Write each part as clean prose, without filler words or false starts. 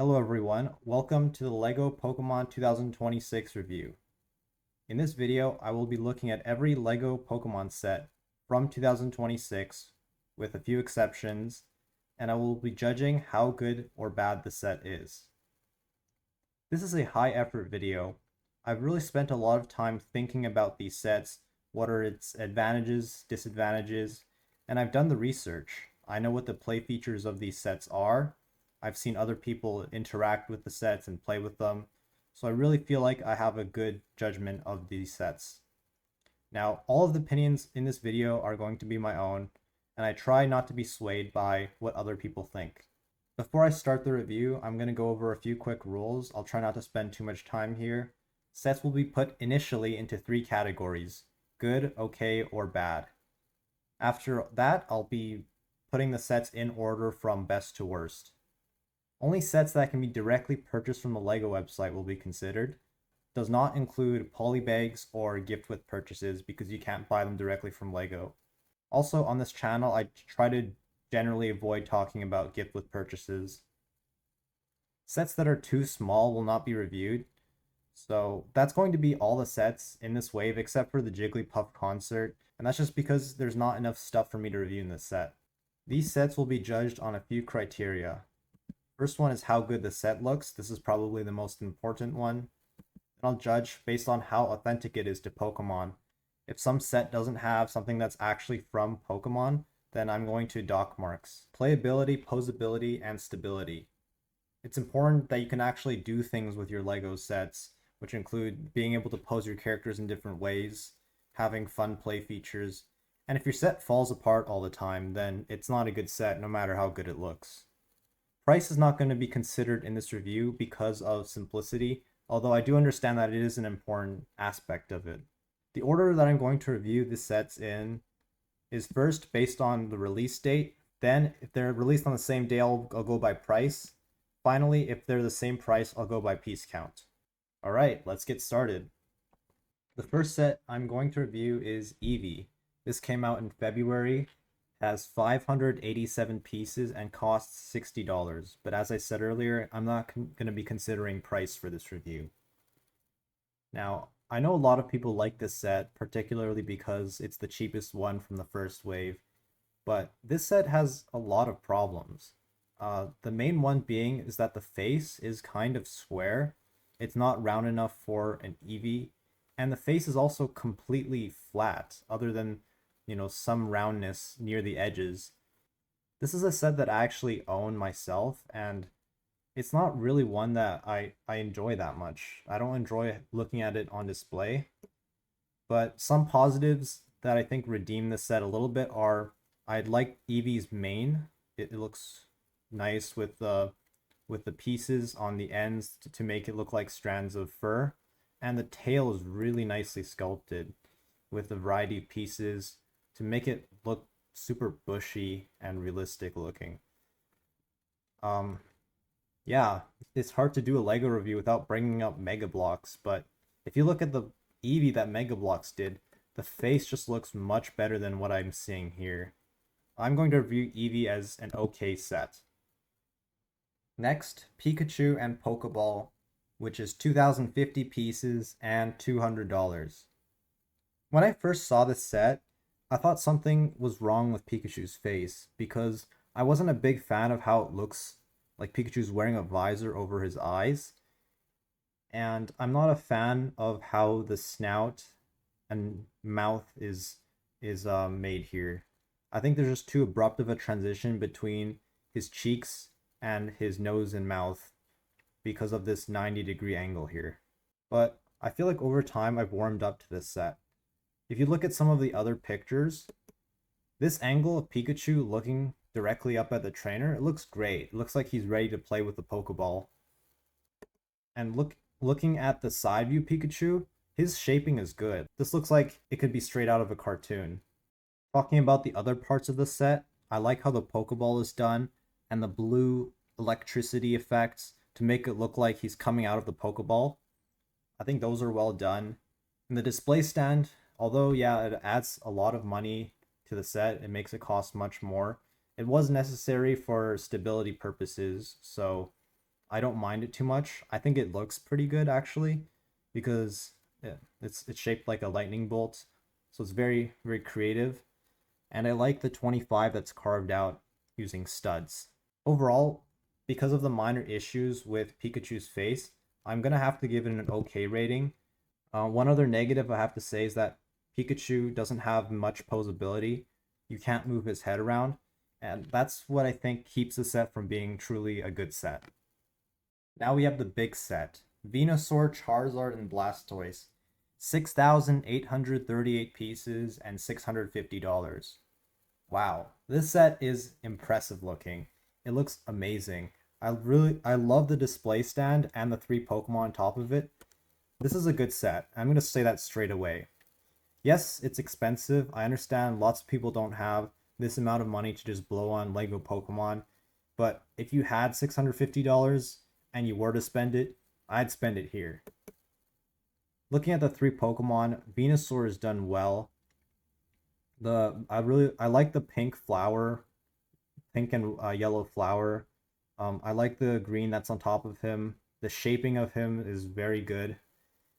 Hello everyone, welcome to the LEGO Pokemon 2026 review. In this video, I will be looking at every LEGO Pokemon set from 2026, with a few exceptions, and I will be judging how good or bad the set is. This is a high effort video. I've really spent a lot of time thinking about these sets, what are its advantages, disadvantages, and I've done the research. I know what the play features of these sets are. I've seen other people interact with the sets and play with them, so I really feel like I have a good judgment of these sets. Now, all of the opinions in this video are going to be my own, and I try not to be swayed by what other people think. Before I start the review, I'm going to go over a few quick rules. I'll try not to spend too much time here. Sets will be put initially into 3 categories: good, okay, or bad. After that, I'll be putting the sets in order from best to worst. Only sets that can be directly purchased from the LEGO website will be considered. Does not include polybags or gift with purchases because you can't buy them directly from LEGO. Also, on this channel, I try to generally avoid talking about gift with purchases. Sets that are too small will not be reviewed. So that's going to be all the sets in this wave except for the Jigglypuff Concert, and that's just because there's not enough stuff for me to review in this set. These sets will be judged on a few criteria. First one is how good the set looks. This is probably the most important one. And I'll judge based on how authentic it is to Pokemon. If some set doesn't have something that's actually from Pokemon, then I'm going to dock marks. Playability, posability, and stability. It's important that you can actually do things with your LEGO sets, which include being able to pose your characters in different ways, having fun play features, and if your set falls apart all the time, then it's not a good set no matter how good it looks. Price is not going to be considered in this review because of simplicity, although I do understand that it is an important aspect of it. The order that I'm going to review the sets in is first based on the release date, then if they're released on the same day, I'll go by price. Finally, if they're the same price, I'll go by piece count. Alright, let's get started. The first set I'm going to review is Eevee. This came out in February. Has 587 pieces and costs $60, but as I said earlier, I'm not going to be considering price for this review. Now, I know a lot of people like this set, particularly because it's the cheapest one from the first wave, but this set has a lot of problems. The main one being is that the face is kind of square. It's not round enough for an Eevee, and the face is also completely flat, other than some roundness near the edges. This is a set that I actually own myself, and it's not really one that I enjoy that much. I don't enjoy looking at it on display, but some positives that I think redeem this set a little bit are I'd like Eevee's mane. It looks nice with the pieces on the ends to make it look like strands of fur, and the tail is really nicely sculpted with a variety of pieces to make it look super bushy and realistic looking. Yeah, it's hard to do a LEGO review without bringing up Mega Bloks, but if you look at the Eevee that Mega Bloks did, the face just looks much better than what I'm seeing here. I'm going to review Eevee as an okay set. Next, Pikachu and Pokeball, which is 2,050 pieces and $200. When I first saw this set, I thought something was wrong with Pikachu's face because I wasn't a big fan of how it looks like Pikachu's wearing a visor over his eyes. And I'm not a fan of how the snout and mouth is made here. I think there's just too abrupt of a transition between his cheeks and his nose and mouth because of this 90-degree angle here. But I feel like over time I've warmed up to this set. If you look at some of the other pictures, this angle of Pikachu looking directly up at the trainer, it looks great. It looks like he's ready to play with the Pokeball. And looking at the side view Pikachu, his shaping is good. This looks like it could be straight out of a cartoon. Talking about the other parts of the set, I like how the Pokeball is done and the blue electricity effects to make it look like he's coming out of the Pokeball. I think those are well done. And the display stand, although, yeah, it adds a lot of money to the set, it makes it cost much more. It was necessary for stability purposes, so I don't mind it too much. I think it looks pretty good actually, because it's shaped like a lightning bolt, so it's very very creative, and I like the 25 that's carved out using studs. Overall, because of the minor issues with Pikachu's face, I'm gonna have to give it an okay rating. One other negative I have to say is that Pikachu doesn't have much posability. You can't move his head around, and that's what I think keeps the set from being truly a good set. Now we have the big set. Venusaur, Charizard, and Blastoise. 6,838 pieces and $650. Wow, this set is impressive looking. It looks amazing. I love the display stand and the three Pokemon on top of it. This is a good set. I'm going to say that straight away. Yes, it's expensive. I understand lots of people don't have this amount of money to just blow on Lego Pokemon, but if you had $650 and you were to spend it, I'd spend it here. Looking at the three Pokemon, Venusaur is done well. I like the pink flower, pink and yellow flower. I like the green that's on top of him. The shaping of him is very good.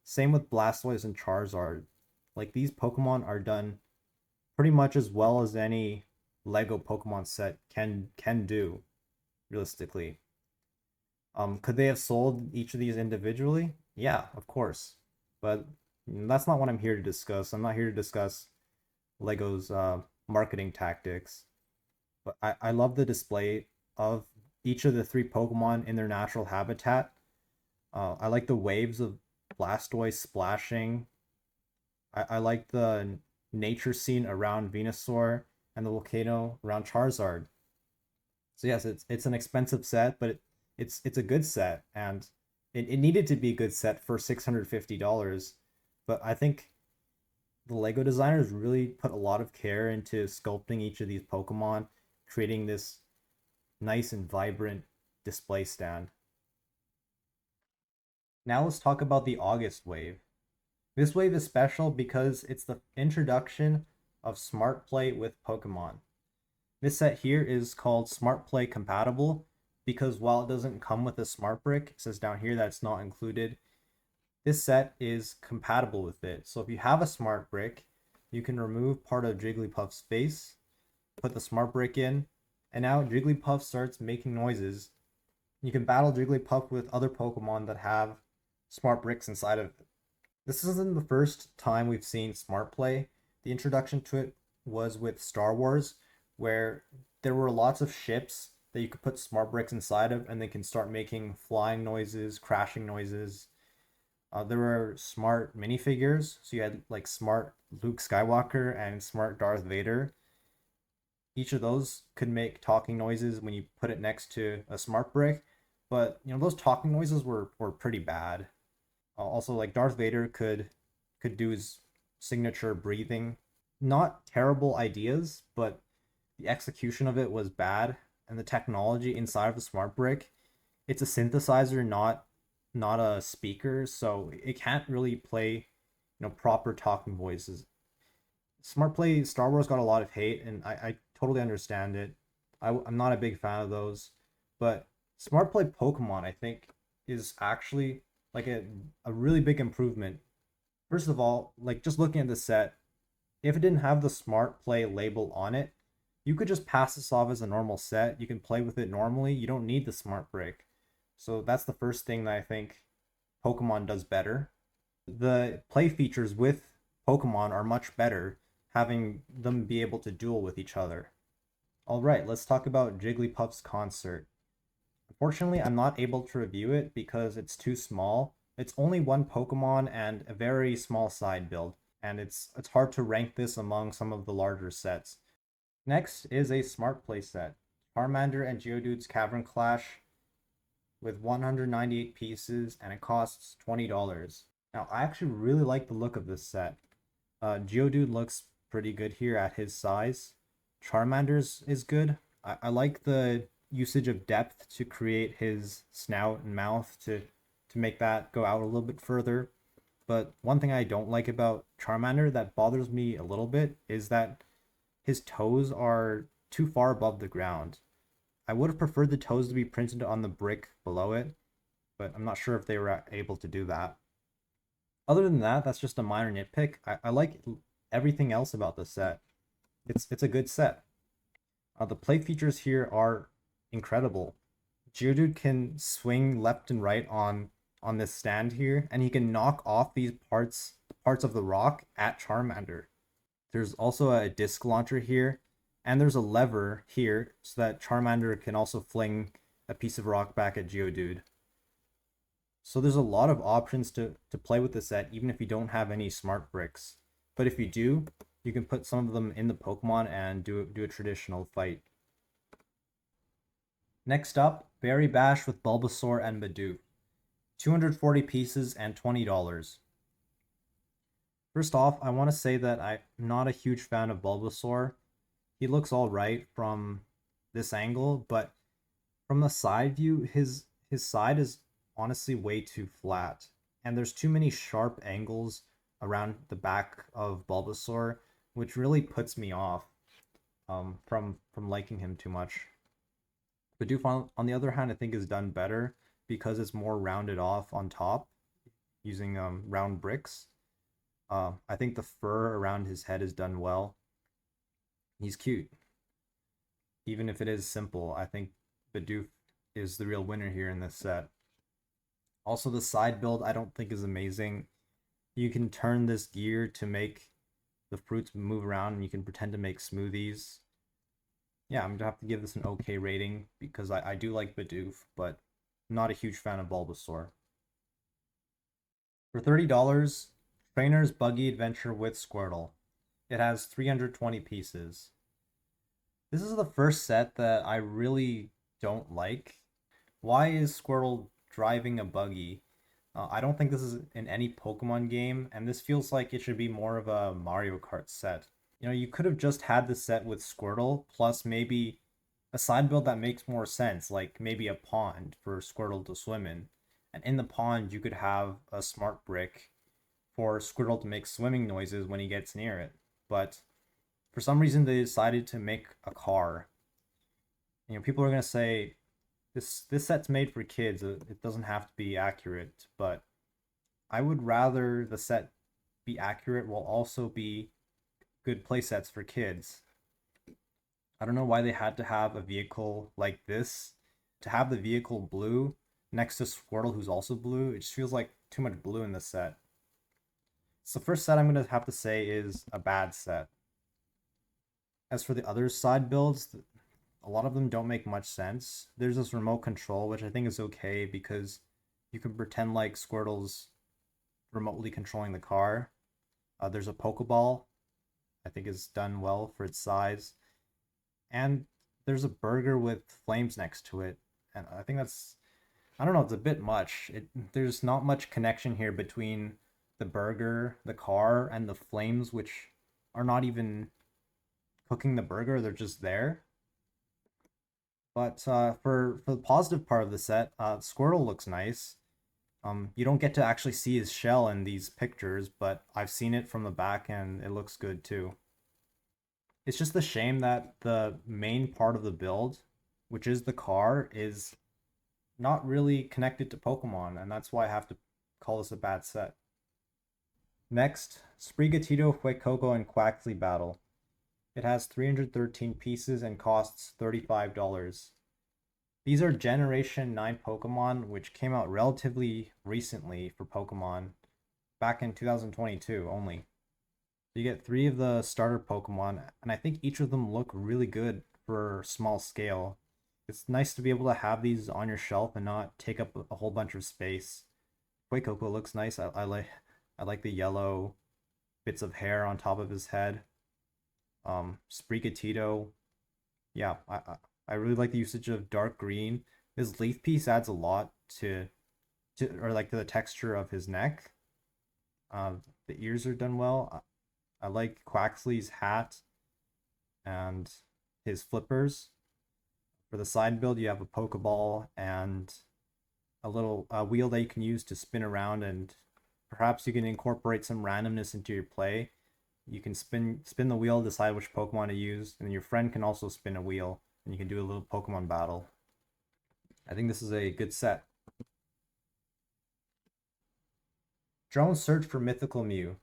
Same with Blastoise and Charizard. Like, these Pokemon are done pretty much as well as any Lego Pokemon set can do, realistically. Could they have sold each of these individually? Yeah, of course. But that's not what I'm here to discuss. I'm not here to discuss Lego's marketing tactics. But I love the display of each of the three Pokemon in their natural habitat. I like the waves of Blastoise splashing. I like the nature scene around Venusaur and the volcano around Charizard. So yes, it's an expensive set, but it's a good set, and it needed to be a good set for $650. But I think the Lego designers really put a lot of care into sculpting each of these Pokemon, creating this nice and vibrant display stand. Now let's talk about the August wave. This wave is special because it's the introduction of Smart Play with Pokemon. This set here is called Smart Play Compatible because while it doesn't come with a Smart Brick, it says down here that it's not included. This set is compatible with it. So if you have a Smart Brick, you can remove part of Jigglypuff's face, put the Smart Brick in, and now Jigglypuff starts making noises. You can battle Jigglypuff with other Pokemon that have Smart Bricks inside of it. This isn't the first time we've seen Smart Play. The introduction to it was with Star Wars, where there were lots of ships that you could put Smart Bricks inside of, and they can start making flying noises, crashing noises. There were smart minifigures, so you had like smart Luke Skywalker and smart Darth Vader. Each of those could make talking noises when you put it next to a Smart Brick, but those talking noises were pretty bad. Also, like Darth Vader could do his signature breathing. Not terrible ideas, but the execution of it was bad, and the technology inside of the Smart Brick, it's a synthesizer, not a speaker, so it can't really play proper talking voices. Smart Play Star Wars got a lot of hate, and I totally understand it. I'm not a big fan of those, but Smart Play Pokemon, I think, is actually like a really big improvement. First of all, like, just looking at the set, if it didn't have the Smart Play label on it, you could just pass this off as a normal set. You can play with it normally. You don't need the Smart Brick. So that's the first thing that I think Pokemon does better. The play features with Pokemon are much better, having them be able to duel with each other. Alright, let's talk about Jigglypuff's Concert. Unfortunately, I'm not able to review it because it's too small. It's only one Pokemon and a very small side build, and it's hard to rank this among some of the larger sets. Next is a Smart Play set. Charmander and Geodude's Cavern Clash with 198 pieces, and it costs $20. Now, I actually really like the look of this set. Geodude looks pretty good here at his size. Charmander's is good. I like the usage of depth to create his snout and mouth to make that go out a little bit further. But one thing I don't like about Charmander that bothers me a little bit is that his toes are too far above the ground. I would have preferred the toes to be printed on the brick below it, but I'm not sure if they were able to do that. Other than that, that's just a minor nitpick. I like everything else about the set. It's a good set. The play features here are incredible. Geodude can swing left and right on this stand here, and he can knock off these parts of the rock at Charmander. There's also a disc launcher here, and there's a lever here so that Charmander can also fling a piece of rock back at Geodude. So there's a lot of options to play with the set, even if you don't have any smart bricks. But if you do, you can put some of them in the Pokemon and do a traditional fight. Next up, Berry Bash with Bulbasaur and Bidoof. 240 pieces and $20. First off, I want to say that I'm not a huge fan of Bulbasaur. He looks alright from this angle, but from the side view, his side is honestly way too flat. And there's too many sharp angles around the back of Bulbasaur, which really puts me off from liking him too much. Bidoof, on the other hand, I think is done better because it's more rounded off on top using round bricks. I think the fur around his head is done well. He's cute. Even if it is simple, I think Bidoof is the real winner here in this set. Also, the side build I don't think is amazing. You can turn this gear to make the fruits move around, and you can pretend to make smoothies. Yeah, I'm gonna have to give this an okay rating because I do like Bidoof, but not a huge fan of Bulbasaur. For $30, Trainer's Buggy Adventure with Squirtle. It has 320 pieces. This is the first set that I really don't like. Why is Squirtle driving a buggy? I don't think this is in any Pokemon game, and this feels like it should be more of a Mario Kart set. You know, you could have just had the set with Squirtle, plus maybe a side build that makes more sense, like maybe a pond for Squirtle to swim in. And in the pond, you could have a smart brick for Squirtle to make swimming noises when he gets near it. But for some reason, they decided to make a car. You know, people are going to say, this set's made for kids. It doesn't have to be accurate, but I would rather the set be accurate while also be good playsets for kids. I don't know why they had to have a vehicle like this. To have the vehicle blue next to Squirtle, who's also blue, it just feels like too much blue in this set. So the first set I'm going to have to say is a bad set. As for the other side builds, a lot of them don't make much sense. There's this remote control, which I think is okay because you can pretend like Squirtle's remotely controlling the car. There's a Pokeball, I think is done well for its size. And there's a burger with flames next to it. And I think that's, I don't know, it's a bit much. There's not much connection here between the burger, the car, and the flames, which are not even cooking the burger, they're just there. But for the positive part of the set, Squirtle looks nice. You don't get to actually see his shell in these pictures, but I've seen it from the back and it looks good too. It's just a shame that the main part of the build, which is the car, is not really connected to Pokemon, and that's why I have to call this a bad set. Next, Sprigatito, Fuecoco, and Quaxly battle. It has 313 pieces and costs $35. These are Generation 9 Pokemon, which came out relatively recently for Pokemon, back in 2022 only. You get 3 of the starter Pokemon, and I think each of them look really good for small scale. It's nice to be able to have these on your shelf and not take up a whole bunch of space. Fuecoco looks nice. I like the yellow bits of hair on top of his head. Sprigatito, yeah, I really like the usage of dark green. His leaf piece adds a lot to the texture of his neck. The ears are done well. I like Quaxly's hat and his flippers. For the side build, you have a Pokeball and a little wheel that you can use to spin around, and perhaps you can incorporate some randomness into your play. You can spin the wheel, decide which Pokemon to use, and then your friend can also spin a wheel, and you can do a little Pokemon battle. I think this is a good set. Drone search for mythical Mew.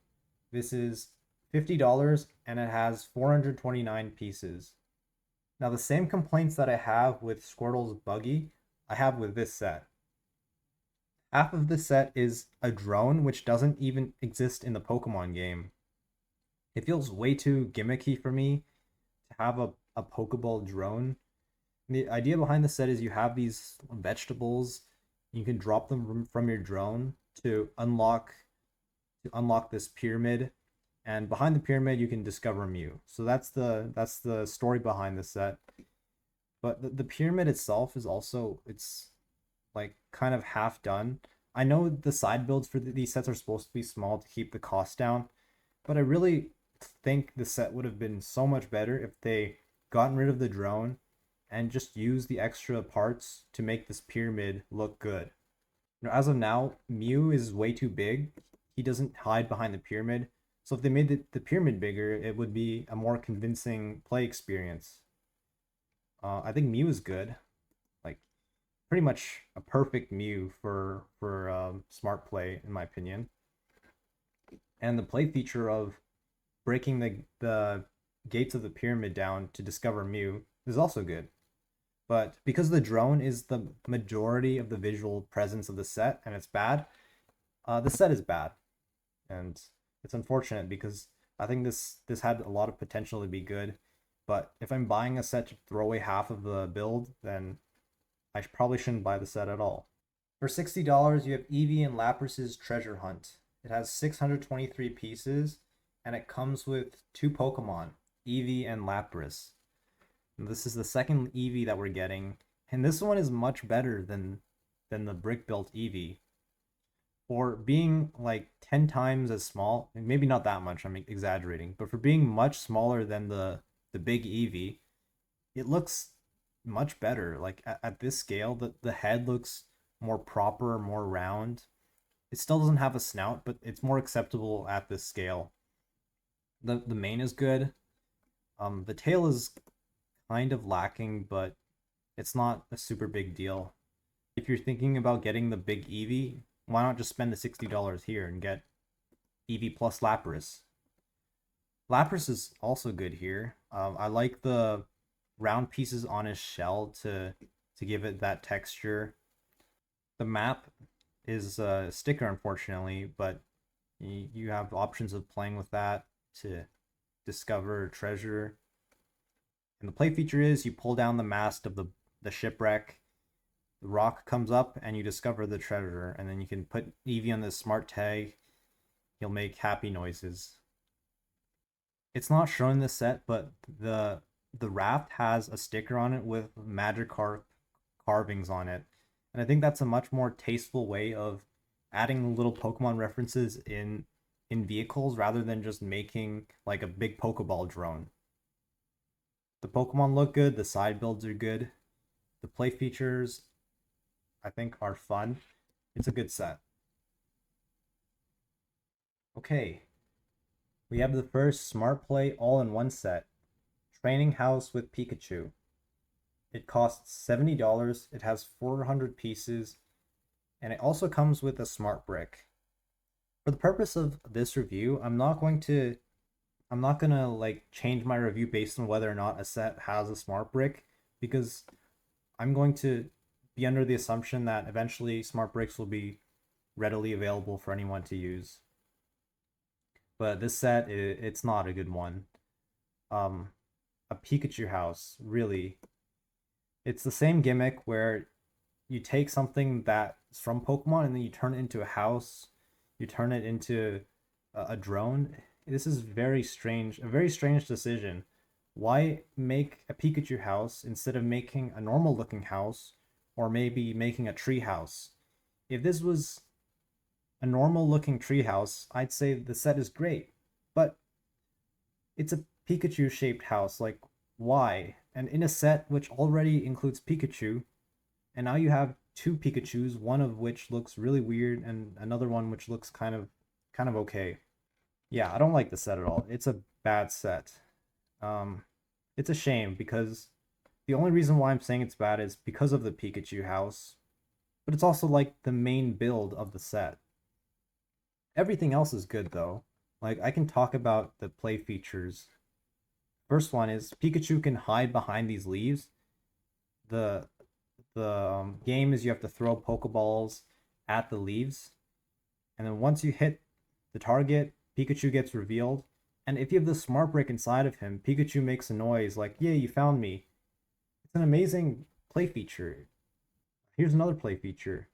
This is $50 and it has 429 pieces. Now the same complaints that I have with Squirtle's Buggy, I have with this set. Half of this set is a drone which doesn't even exist in the Pokemon game. It feels way too gimmicky for me to have a Pokeball drone. The idea behind the set is you have these vegetables, you can drop them from your drone to unlock this pyramid, and behind the pyramid you can discover Mew. So that's the story behind the set. But the pyramid itself is also, it's like kind of half done. I know the side builds for these sets are supposed to be small to keep the cost down, but I really think the set would have been so much better if they gotten rid of the drone and just used the extra parts to make this pyramid look good. As of now, Mew is way too big. He doesn't hide behind the pyramid. So if they made the pyramid bigger, it would be a more convincing play experience. I think Mew is good. Like, pretty much a perfect Mew for smart play, in my opinion. And the play feature of breaking the gates of the pyramid down to discover Mew is also good. But because the drone is the majority of the visual presence of the set and it's bad, the set is bad. And it's unfortunate because I think this had a lot of potential to be good. But if I'm buying a set to throw away half of the build, then I probably shouldn't buy the set at all. For $60, you have Eevee and Lapras' Treasure Hunt. It has 623 pieces, and it comes with two Pokemon, Eevee and Lapras. This is the second Eevee that we're getting, and this one is much better than the brick-built Eevee. For being like 10 times as small, and maybe not that much, I'm exaggerating, but for being much smaller than the big Eevee, it looks much better. Like at this scale, the head looks more proper, more round. It still doesn't have a snout, but it's more acceptable at this scale. The mane is good. The tail is kind of lacking, but it's not a super big deal. If you're thinking about getting the big Eevee, why not just spend the $60 here and get Eevee plus Lapras? Lapras is also good here. I like the round pieces on his shell to give it that texture. The map is a sticker, unfortunately, but you have options of playing with that to discover treasure. And the play feature is you pull down the mast of the shipwreck, the rock comes up, and you discover the treasure. And then you can put Eevee on this smart tag. He'll make happy noises. It's not shown in this set, but the raft has a sticker on it with Magikarp carvings on it. And I think that's a much more tasteful way of adding little Pokemon references in vehicles rather than just making like a big Pokeball drone. The Pokemon look good, the side builds are good, the play features I think are fun. It's a good set. Okay, we have the first Smart Play all-in-one set, Training House with Pikachu. It costs $70, it has 400 pieces, and it also comes with a Smart Brick. For the purpose of this review, I'm not gonna like change my review based on whether or not a set has a Smart Brick, because I'm going to be under the assumption that eventually Smart Bricks will be readily available for anyone to use. But this set, it's not a good one. A Pikachu house, really. It's the same gimmick where you take something that's from Pokemon and then you turn it into a house, you turn it into a drone. This is very strange, a very strange decision. Why make a Pikachu house instead of making a normal looking house, or maybe making a tree house? If this was a normal looking tree house, I'd say the set is great, but it's a Pikachu shaped house. Like, why? And in a set which already includes Pikachu, and now you have two Pikachus, one of which looks really weird and another one which looks kind of okay. Yeah, I don't like the set at all. It's a bad set. It's a shame because the only reason why I'm saying it's bad is because of the Pikachu house, but it's also like the main build of the set. Everything else is good though. Like I can talk about the play features. First one is Pikachu can hide behind these leaves. The game is you have to throw Pokeballs at the leaves, and then once you hit the target, Pikachu gets revealed. And if you have the Smart Brick inside of him, Pikachu makes a noise like, "Yeah, you found me." It's an amazing play feature. Here's another play feature.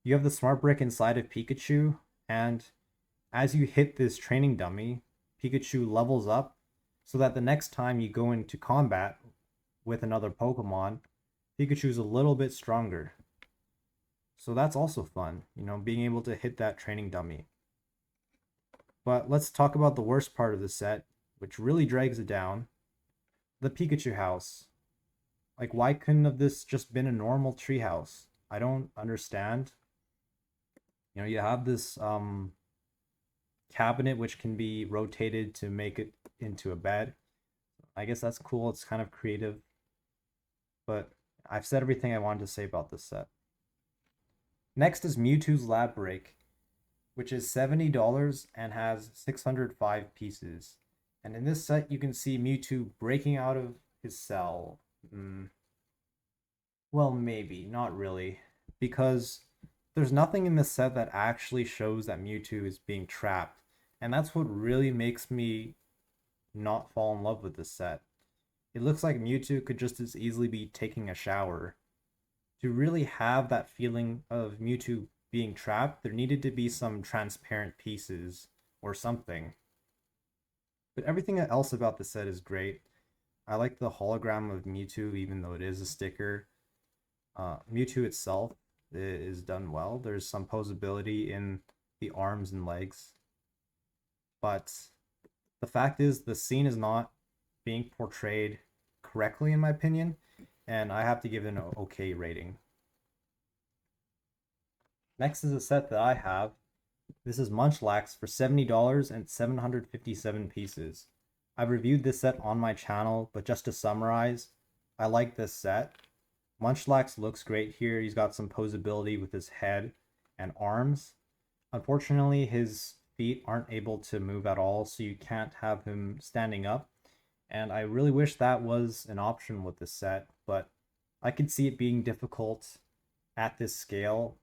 You have the Smart Brick inside of Pikachu, and as you hit this training dummy, Pikachu levels up so that the next time you go into combat with another Pokemon, Pikachu's a little bit stronger. So that's also fun, being able to hit that training dummy. But let's talk about the worst part of the set, which really drags it down. The Pikachu house. Like, why couldn't have this just been a normal treehouse? I don't understand. You have this cabinet which can be rotated to make it into a bed. I guess that's cool. It's kind of creative. But I've said everything I wanted to say about this set. Next is Mewtwo's Lab Break, which is $70 and has 605 pieces. And in this set, you can see Mewtwo breaking out of his cell. Well, maybe, not really. Because there's nothing in this set that actually shows that Mewtwo is being trapped. And that's what really makes me not fall in love with this set. It looks like Mewtwo could just as easily be taking a shower. To really have that feeling of Mewtwo being trapped, there needed to be some transparent pieces or something. But everything else about the set is great. I like the hologram of Mewtwo, even though it is a sticker. Mewtwo itself is done well. There's some posability in the arms and legs. But the fact is, the scene is not being portrayed correctly, in my opinion, and I have to give it an okay rating. Next is a set that I have. This is Munchlax for $70 and 757 pieces. I've reviewed this set on my channel, but just to summarize, I like this set. Munchlax looks great here. He's got some posability with his head and arms. Unfortunately, his feet aren't able to move at all, so you can't have him standing up. And I really wish that was an option with this set, but I could see it being difficult at this scale.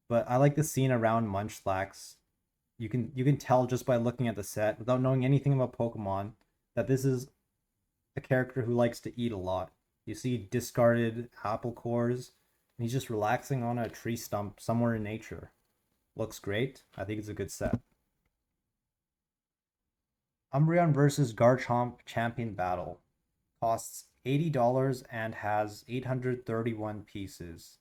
But I like the scene around Munchlax. You can tell just by looking at the set, without knowing anything about Pokemon, that this is a character who likes to eat a lot. You see discarded apple cores, and he's just relaxing on a tree stump somewhere in nature. Looks great. I think it's a good set. Umbreon versus Garchomp Champion Battle. Costs $80 and has 831 pieces.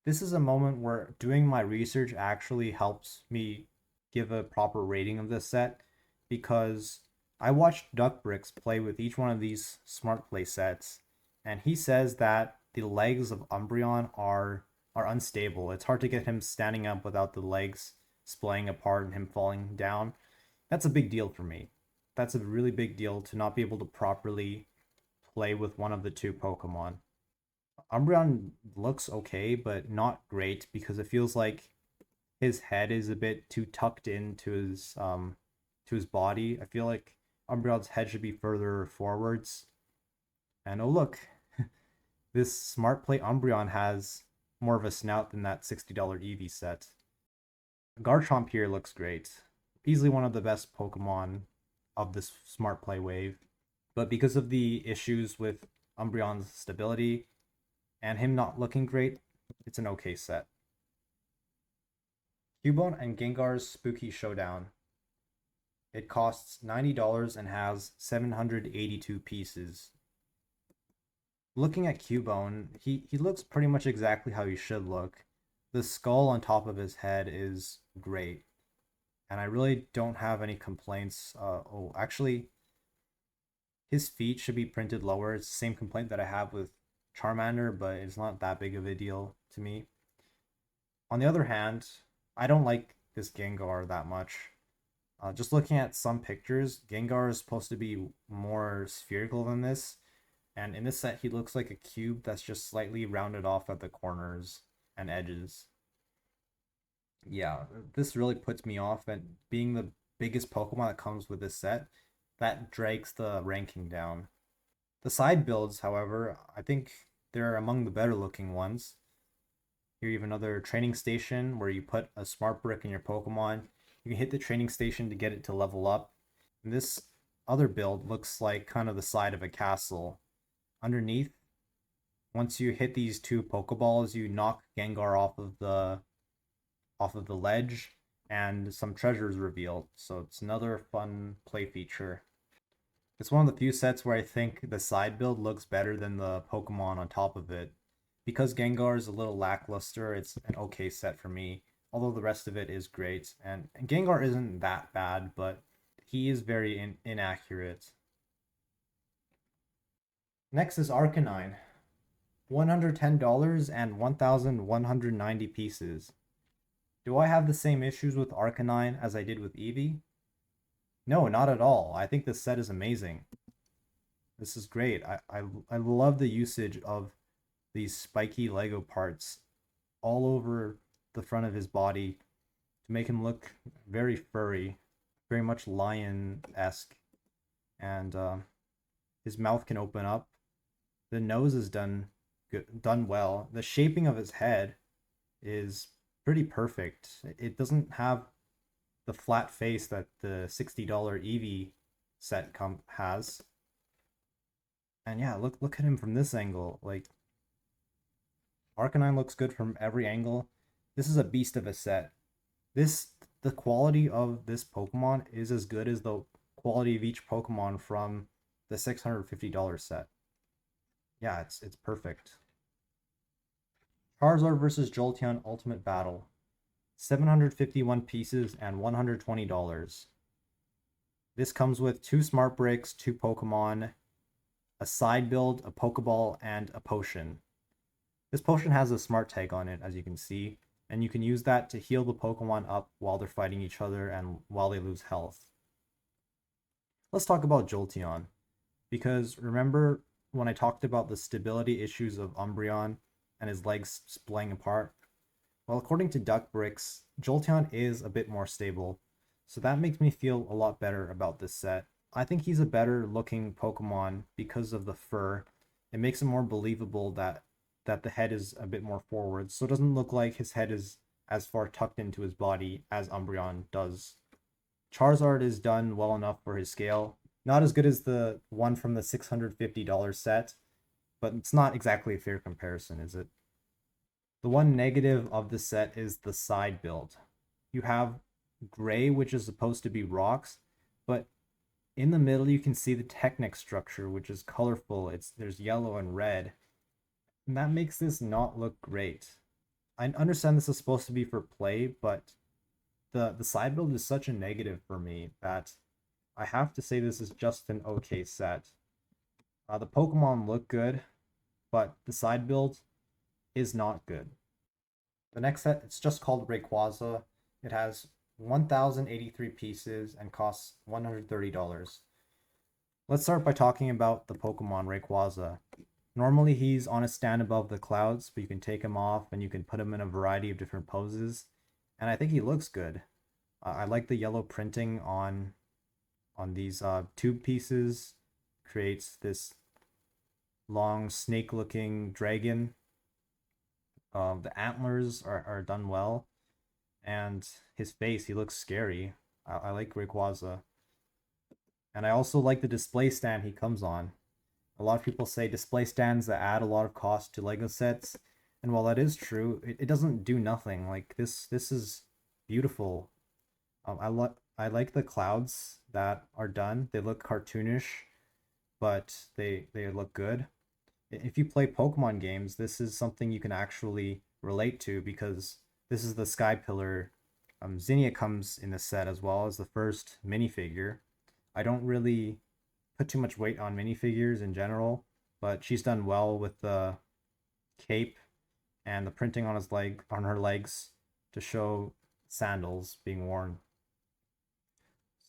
This is a moment where doing my research actually helps me give a proper rating of this set, because I watched Duckbricks play with each one of these smart play sets, and he says that the legs of Umbreon are unstable. It's hard to get him standing up without the legs splaying apart and him falling down. That's a big deal for me. That's a really big deal to not be able to properly play with one of the two Pokemon. Umbreon looks okay, but not great, because it feels like his head is a bit too tucked into his body. I feel like Umbreon's head should be further forwards. And oh look, this Smart Play Umbreon has more of a snout than that $60 Eevee set. Garchomp here looks great. Easily one of the best Pokemon of this Smart Play wave. But because of the issues with Umbreon's stability and him not looking great, it's an okay set. Cubone and Gengar's Spooky Showdown. It costs $90 and has 782 pieces. Looking at Cubone, he looks pretty much exactly how he should look. The skull on top of his head is great, and I really don't have any complaints. Actually, his feet should be printed lower. It's the same complaint that I have with Charmander, but it's not that big of a deal to me. On the other hand, I don't like this Gengar that much. Just looking at some pictures, Gengar is supposed to be more spherical than this, and in this set he looks like a cube that's just slightly rounded off at the corners and edges. Yeah, this really puts me off, and being the biggest Pokemon that comes with this set, that drags the ranking down. The side builds, however, I think they're among the better looking ones. Here you have another training station where you put a smart brick in your Pokemon. You can hit the training station to get it to level up. And this other build looks like kind of the side of a castle. Underneath, once you hit these two Pokeballs, you knock Gengar off of the ledge, and some treasures revealed. So it's another fun play feature. It's one of the few sets where I think the side build looks better than the Pokemon on top of it. Because Gengar is a little lackluster, it's an okay set for me. Although the rest of it is great. And Gengar isn't that bad, but he is very inaccurate. Next is Arcanine. $110 and 1,190 pieces. Do I have the same issues with Arcanine as I did with Eevee? No, not at all. I think this set is amazing. This is great. I love the usage of these spiky Lego parts all over the front of his body to make him look very furry, very much lion-esque. And his mouth can open up. The nose is done well. The shaping of his head is pretty perfect. It doesn't have the flat face that the $60 Eevee set has. And yeah, look at him from this angle. Like, Arcanine looks good from every angle. This is a beast of a set. The quality of this Pokemon is as good as the quality of each Pokemon from the $650 set. Yeah, it's perfect. Charizard versus Jolteon Ultimate Battle. 751 pieces and $120. This comes with 2 smart bricks, 2 Pokemon, a side build, a Pokeball, and a potion. This potion has a smart tag on it, as you can see, and you can use that to heal the Pokemon up while they're fighting each other and while they lose health. Let's talk about Jolteon, because remember when I talked about the stability issues of Umbreon and his legs splaying apart? Well, according to Duck Bricks, Jolteon is a bit more stable, so that makes me feel a lot better about this set. I think he's a better looking Pokemon because of the fur. It makes it more believable that the head is a bit more forward, so it doesn't look like his head is as far tucked into his body as Umbreon does. Charizard is done well enough for his scale. Not as good as the one from the $650 set, but it's not exactly a fair comparison, is it? The one negative of the set is the side build. You have gray, which is supposed to be rocks, but in the middle you can see the Technic structure, which is colorful. There's yellow and red, and that makes this not look great. I understand this is supposed to be for play, but the side build is such a negative for me that I have to say this is just an okay set. The Pokemon look good, but the side build is not good. The next set, it's just called Rayquaza. It has 1,083 pieces and costs $130. Let's start by talking about the Pokemon Rayquaza. Normally he's on a stand above the clouds, but you can take him off and you can put him in a variety of different poses. And I think he looks good. I like the yellow printing on these tube pieces. Creates this long snake-looking dragon. The antlers are done well. And his face, he looks scary. I like Rayquaza. And I also like the display stand he comes on. A lot of people say display stands that add a lot of cost to Lego sets. And while that is true, it doesn't do nothing. Like this is beautiful. I like the clouds that are done. They look cartoonish, but they look good. If you play Pokemon games, this is something you can actually relate to because this is the Sky Pillar. Zinnia comes in the set as well as the first minifigure. I don't really put too much weight on minifigures in general, but she's done well with the cape and the printing on her legs to show sandals being worn.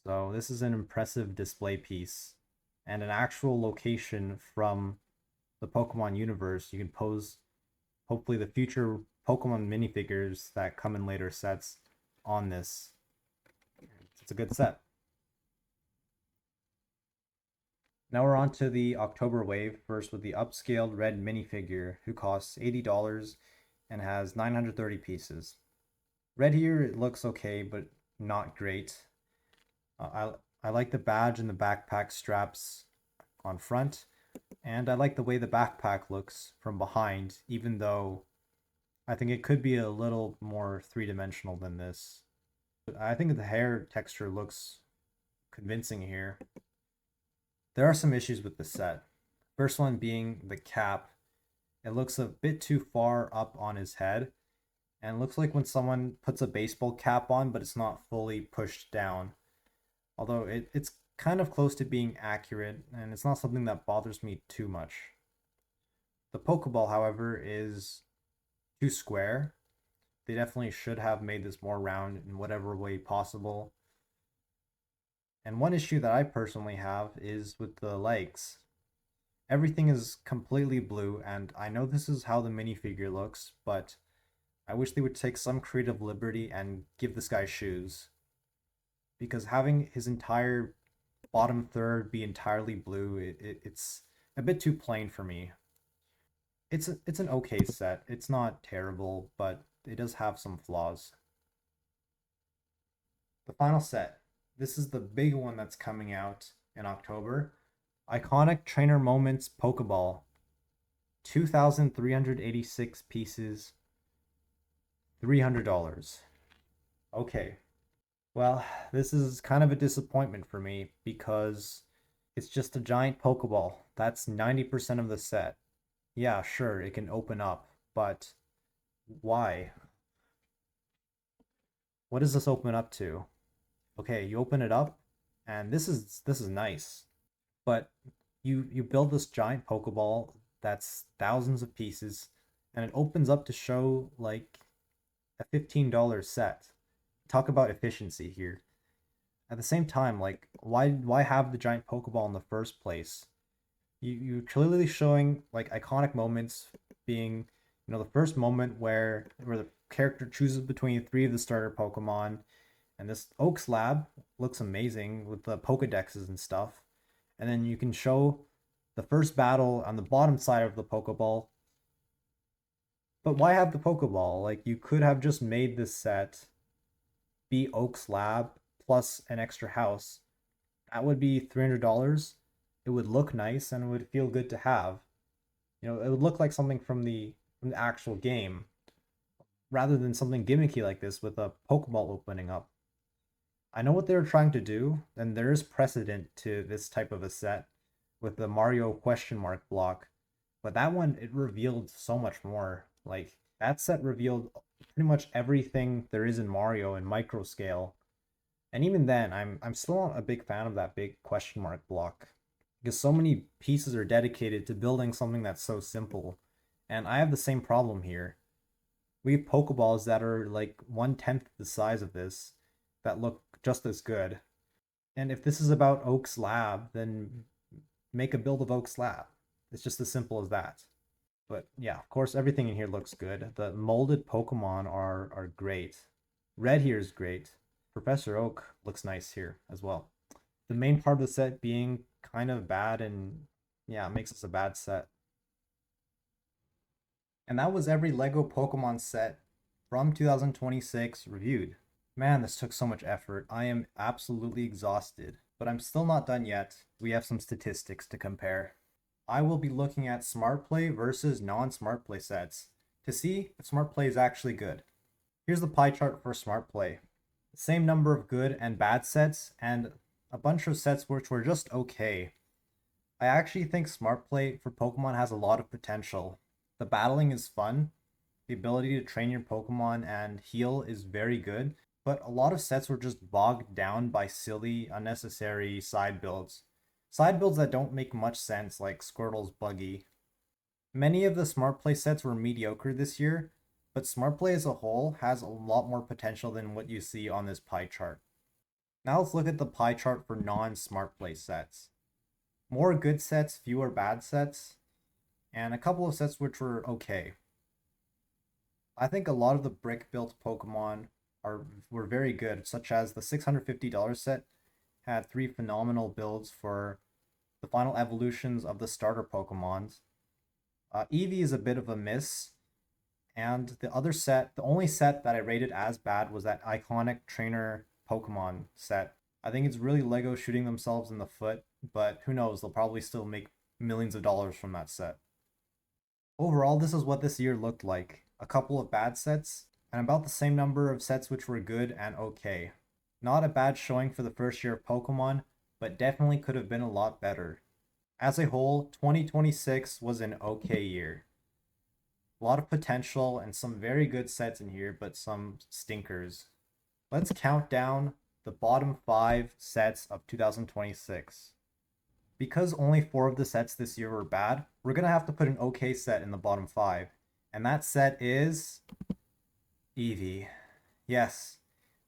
So this is an impressive display piece and an actual location from the Pokemon universe. You can pose hopefully the future Pokemon minifigures that come in later sets on this. It's a good set. Now we're on to the October wave, first with the upscaled Red Minifigure, who costs $80 and has 930 pieces. Red here, it looks okay, but not great. I like the badge and the backpack straps on front, and I like the way the backpack looks from behind, even though I think it could be a little more three-dimensional than this. I think the hair texture looks convincing here. There are some issues with the set. First one being the cap. It looks a bit too far up on his head, and it looks like when someone puts a baseball cap on, but it's not fully pushed down. Although it's kind of close to being accurate, and it's not something that bothers me too much. The Pokeball, however, is too square. They definitely should have made this more round in whatever way possible. And one issue that I personally have is with the legs. Everything is completely blue, and I know this is how the minifigure looks, but I wish they would take some creative liberty and give this guy shoes. Because having his entire bottom third be entirely blue, it's a bit too plain for me. It's an okay set. It's not terrible, but it does have some flaws. The final set. This is the big one that's coming out in October. Iconic Trainer Moments Pokeball. 2,386 pieces. $300. Okay. Well, this is kind of a disappointment for me because it's just a giant Pokeball. That's 90% of the set. Yeah, sure, it can open up, but why? What does this open up to? Okay, you open it up, and this is nice. But you build this giant Pokeball that's thousands of pieces, and it opens up to show like a $15 set. Talk about efficiency here. At the same time, like why have the giant Pokeball in the first place? You're clearly showing like iconic moments being, the first moment where the character chooses between three of the starter Pokemon, and this Oaks Lab looks amazing with the Pokedexes and stuff. And then you can show the first battle on the bottom side of the Pokeball. But why have the Pokeball? Like, you could have just made this set be Oaks Lab plus an extra house. That would be $300. It would look nice and it would feel good to have. It would look like something from the actual game rather than something gimmicky like this with a Pokeball opening up. I know what they were trying to do, and there is precedent to this type of a set with the Mario question mark block, but that one, it revealed so much more. Like, that set revealed pretty much everything there is in Mario in micro scale. And even then, I'm still not a big fan of that big question mark block because so many pieces are dedicated to building something that's so simple. And I have the same problem here. We have Pokeballs that are like 1/10 the size of this that look just as good. And if this is about Oak's Lab, then make a build of Oak's Lab. It's just as simple as that. But yeah, of course, everything in here looks good. The molded Pokemon are great. Red here is great. Professor Oak looks nice here as well. The main part of the set being kind of bad, and yeah, it makes this a bad set. And that was every LEGO Pokemon set from 2026 reviewed. Man, this took so much effort. I am absolutely exhausted, but I'm still not done yet. We have some statistics to compare. I will be looking at Smart Play versus non-Smart Play sets to see if Smart Play is actually good. Here's the pie chart for Smart Play. The same number of good and bad sets, and a bunch of sets which were just okay. I actually think Smart Play for Pokemon has a lot of potential. The battling is fun. The ability to train your Pokemon and heal is very good, but a lot of sets were just bogged down by silly, unnecessary side builds. Side builds that don't make much sense, like Squirtle's Buggy. Many of the Smart Play sets were mediocre this year, but Smart Play as a whole has a lot more potential than what you see on this pie chart. Now let's look at the pie chart for non-Smart Play sets. More good sets, fewer bad sets, and a couple of sets which were okay. I think a lot of the brick-built Pokemon were very good, such as the $650 set had 3 phenomenal builds for the final evolutions of the starter Pokemons. Eevee is a bit of a miss, and the only set that I rated as bad was that iconic trainer Pokemon set. I think it's really LEGO shooting themselves in the foot, but who knows, they'll probably still make millions of dollars from that set. Overall, this is what this year looked like. A couple of bad sets, and about the same number of sets which were good and okay. Not a bad showing for the first year of Pokemon, but definitely could have been a lot better. As a whole, 2026 was an okay year. A lot of potential and some very good sets in here, but some stinkers. Let's count down the bottom 5 sets of 2026. Because only 4 of the sets this year were bad, we're going to have to put an okay set in the bottom 5. And that set is Eevee. Yes,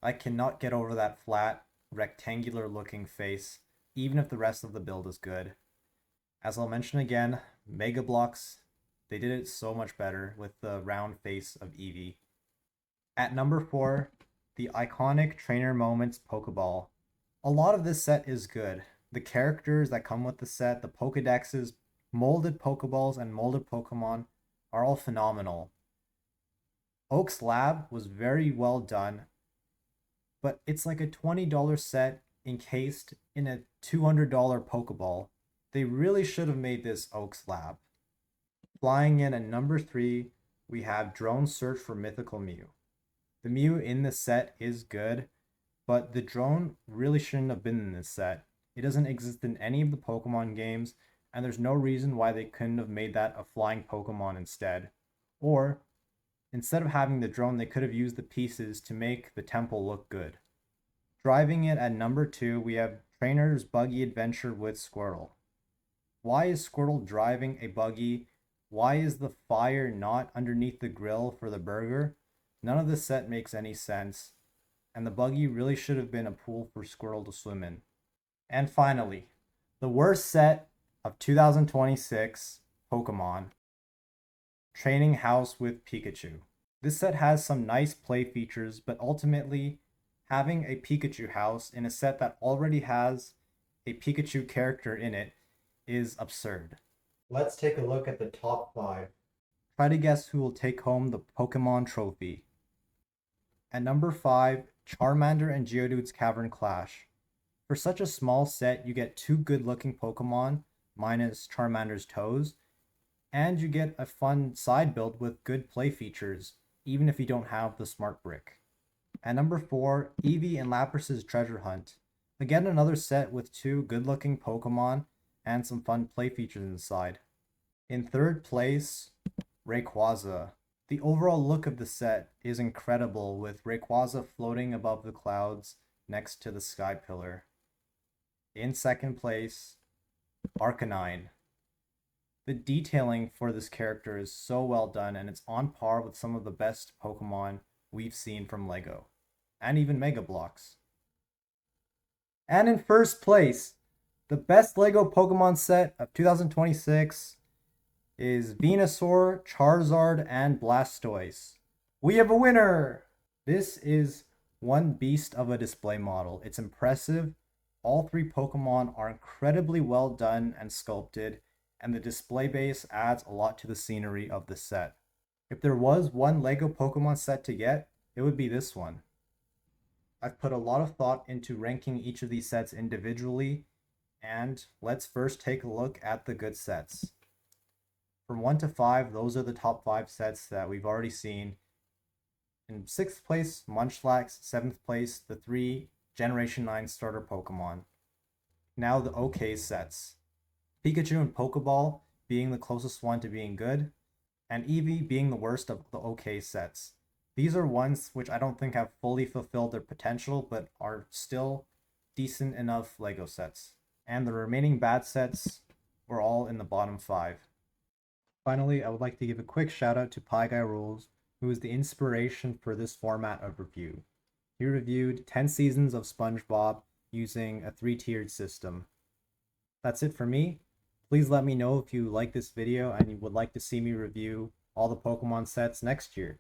I cannot get over that flat, rectangular looking face, even if the rest of the build is good. As I'll mention again, Mega Bloks, they did it so much better with the round face of Eevee. At number 4, the iconic Trainer Moments Pokeball. A lot of this set is good. The characters that come with the set, the Pokedexes, molded Pokeballs, and molded Pokemon are all phenomenal. Oak's Lab was very well done, but it's like a $20 set encased in a $200 Pokeball. They really should have made this Oak's Lab. Flying in at number 3, we have Drone Search for Mythical Mew. The Mew in this set is good, but the drone really shouldn't have been in this set. It doesn't exist in any of the Pokemon games, and there's no reason why they couldn't have made that a flying Pokemon instead. Or, instead of having the drone, they could have used the pieces to make the temple look good. Driving it at number 2, we have Trainer's Buggy Adventure with Squirtle. Why is Squirtle driving a buggy? Why is the fire not underneath the grill for the burger? None of this set makes any sense, and the buggy really should have been a pool for Squirtle to swim in. And finally, the worst set of 2026 Pokemon, Training House with Pikachu. This set has some nice play features, but ultimately, having a Pikachu house in a set that already has a Pikachu character in it is absurd. Let's take a look at the top 5. Try to guess who will take home the Pokemon trophy. At number 5, Charmander and Geodude's Cavern Clash. For such a small set, you get 2 good-looking Pokemon, minus Charmander's toes, and you get a fun side build with good play features, even if you don't have the Smart Brick. At number 4, Eevee and Lapras' Treasure Hunt. Again, another set with 2 good-looking Pokemon and some fun play features inside. In third place, Rayquaza. The overall look of the set is incredible, with Rayquaza floating above the clouds next to the Sky Pillar. In second place, Arcanine. The detailing for this character is so well done, and it's on par with some of the best Pokemon we've seen from LEGO, and even Mega Bloks. And in first place, the best LEGO Pokemon set of 2026 is Venusaur, Charizard, and Blastoise. We have a winner! This is one beast of a display model. It's impressive. All 3 Pokemon are incredibly well done and sculpted, and the display base adds a lot to the scenery of the set. If there was one LEGO Pokemon set to get, it would be this one. I've put a lot of thought into ranking each of these sets individually, and let's first take a look at the good sets. From 1 to 5, those are the top 5 sets that we've already seen. In 6th place, Munchlax. 7th place, the 3 Generation 9 starter Pokemon. Now the okay sets. Pikachu and Pokeball being the closest one to being good, and Eevee being the worst of the okay sets. These are ones which I don't think have fully fulfilled their potential, but are still decent enough LEGO sets. And the remaining bad sets were all in the bottom 5. Finally, I would like to give a quick shout out to Pie Guy Rules, who is the inspiration for this format of review. He reviewed 10 seasons of SpongeBob using a 3-tiered system. That's it for me. Please let me know if you like this video and you would like to see me review all the Pokemon sets next year.